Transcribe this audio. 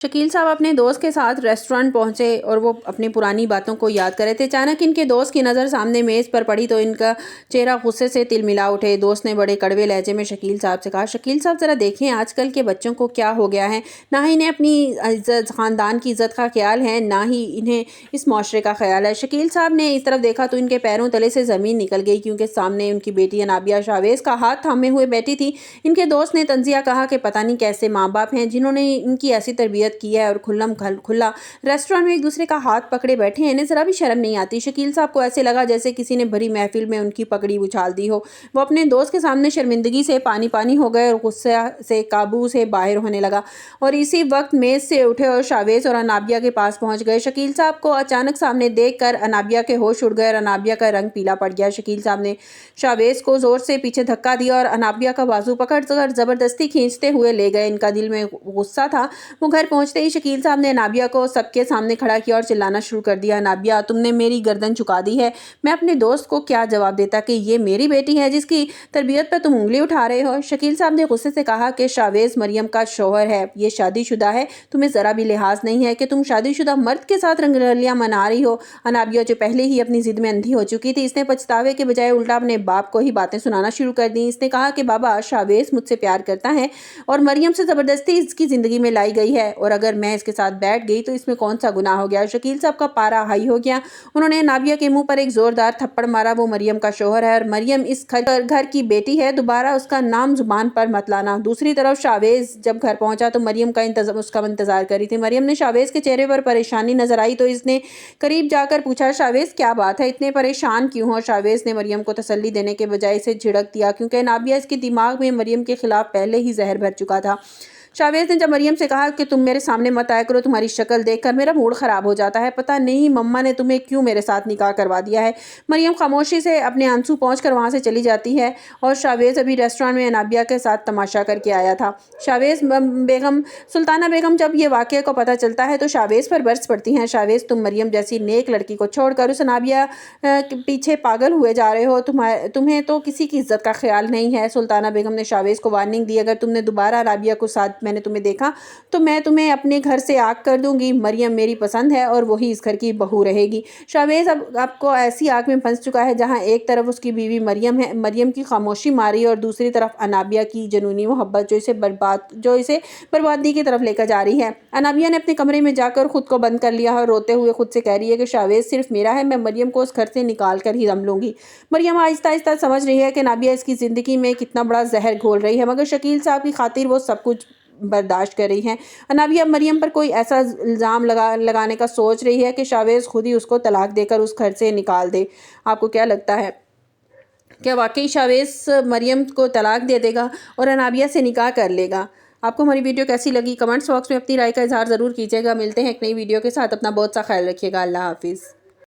शकील साहब अपने दोस्त के साथ रेस्टोरेंट पहुंचे और वो अपनी पुरानी बातों को याद कर रहे थे। अचानक इनके दोस्त की नज़र सामने मेज़ पर पड़ी तो इनका चेहरा गुस्से से तिलमिला उठे। दोस्त ने बड़े कड़वे लहजे में शकील साहब से कहा, शकील साहब ज़रा देखें आजकल के बच्चों को क्या हो गया है। ना ही इन्हें अपनी इज्जत, ख़ानदान की इज़्ज़त का ख्याल है, ना ही इन्हें इस माशरे का ख्याल है। शकील साहब ने इस तरफ देखा तो इनके पैरों तले से ज़मीन निकल गई, क्योंकि सामने उनकी बेटी अनाबिया शावेज़ का हाथ थामे हुए बैठी थी। इनके दोस्त ने तंज़िया कहा कि पता नहीं कैसे माँ बाप हैं जिन्होंने इनकी ऐसी तरबियत की है और खुला रेस्टोरेंट में एक दूसरे का हाथ पकड़े बैठे हैं, इन्हें जरा भी शर्म नहीं आती। शकील साहब को ऐसे लगा जैसे किसी ने भरी महफिल में उनकी पगड़ी उछाल दी हो। वो अपने दोस्त के सामने शर्मिंदगी से पानी पानी हो गए और गुस्से से काबू से बाहर होने लगा। और इसी वक्त मेज से उठे और शावेज़ और अनाबिया के पास पहुंच गए। शकील साहब को अचानक सामने देखकर अनाबिया के होश उड़ गए और अनाबिया का रंग पीला पड़ गया। शकील साहब ने शावेज़ को जोर से पीछे धक्का दिया और अनाबिया का बाजू पकड़कर जबरदस्ती खींचते हुए ले गए। इनका दिल में गुस्सा था। वो घर पहुंचते ही शकील साहब ने अनाबिया को सबके सामने खड़ा किया और चिल्लाना शुरू कर दिया, अनाबिया तुमने मेरी गर्दन झुका दी है। मैं अपने दोस्त को क्या जवाब देता कि ये मेरी बेटी है जिसकी तरबियत पर तुम उंगली उठा रहे हो। शकील साहब ने गुस्से से कहा कि शावेज़ मरियम का शौहर है, ये शादीशुदा है, तुम्हें ज़रा भी लिहाज नहीं है कि तुम शादीशुदा मर्द के साथ रंगरलियां मना रही हो। अनाबिया जो पहले ही अपनी जिद में अंधी हो चुकी थी, इसने पछतावे के बजाय उल्टा अपने बाप को ही बातें सुनाना शुरू कर दी। इसने कहा कि बाबा, शावेज़ मुझसे प्यार करता है और मरियम से ज़बरदस्ती इसकी ज़िंदगी में लाई गई है, और अगर मैं इसके साथ बैठ गई तो इसमें कौन सा गुनाह हो गया। शकील साहब का पारा हाई हो गया। उन्होंने अनाबिया के मुंह पर एक जोरदार थप्पड़ मारा। वो मरियम का शौहर है और मरियम इस घर की बेटी है, दोबारा उसका नाम जुबान पर मत लाना। दूसरी तरफ शावेज़ जब घर पहुंचा तो मरियम का उसका इंतजार कर रही थी। मरियम ने शावेज़ के चेहरे पर परेशानी नजर आई तो इसने करीब जाकर पूछा, शावेज़ क्या बात है, इतने परेशान क्यों हो। शावेज़ ने मरियम को तसल्ली देने के बजाय इसे झिड़क दिया, क्योंकि अनाबिया इसके दिमाग में मरियम के खिलाफ पहले ही जहर भर चुका था। शावेज़ ने जब मरियम से कहा कि तुम मेरे सामने मत आया करो, तुम्हारी शक्ल देखकर मेरा मूड ख़राब हो जाता है, पता नहीं मम्मा ने तुम्हें क्यों मेरे साथ निकाह करवा दिया है। मरियम खामोशी से अपने आंसू पहुंचकर वहां से चली जाती है और शावेज़ अभी रेस्टोरेंट में अनाबिया के साथ तमाशा करके आया था। शावेज़ बेगम, सुल्ताना बेगम जब ये वाक़े को पता चलता है तो शावेज़ पर बरस पड़ती हैं। शावेज़, तुम मरियम जैसी नेक लड़की को छोड़कर उस अनाबिया के पीछे पागल हुए जा रहे हो। तुम्हें तो किसी की इज्जत का ख्याल नहीं है। सुल्ताना बेगम ने शावेज़ को वार्निंग दी, अगर तुमने दोबारा अनाबिया को साथ मैंने तुम्हें देखा तो मैं तुम्हें अपने घर से आग कर दूंगी। मरियम मेरी पसंद है और वही इस घर की बहू रहेगी। शावेज़ अब आपको ऐसी आग में फंस चुका है जहां एक तरफ उसकी बीवी मरियम है, मरियम की खामोशी मारी, और दूसरी तरफ अनाबिया की जनूनी मोहब्बत जो इसे बर्बादी की तरफ लेकर जा रही है। अनाबिया ने अपने कमरे में जाकर खुद को बंद कर लिया और रोते हुए खुद से कह रही है कि शावेज़ सिर्फ मेरा है, मैं मरियम को उस घर से निकाल कर ही दम लूंगी। मरियम आहिस्ता आहिस्ता समझ रही है कि अनाबिया इसकी ज़िंदगी में कितना बड़ा जहर घोल रही है, मगर शकील साहब की खातिर वो सब कुछ बर्दाश्त कर रही हैं। अनाबिया मरियम पर कोई ऐसा इल्ज़ाम लगाने का सोच रही है कि शावेज़ खुद ही उसको तलाक देकर उस घर से निकाल दे। आपको क्या लगता है, क्या वाकई शावेज़ मरियम को तलाक दे देगा और अनाबिया से निकाह कर लेगा? आपको हमारी वीडियो कैसी लगी कमेंट्स बॉक्स में अपनी राय का इजहार ज़रूर कीजिएगा। मिलते हैं एक नई वीडियो के साथ। अपना बहुत सा ख्याल रखिएगा। अल्लाह हाफिज़।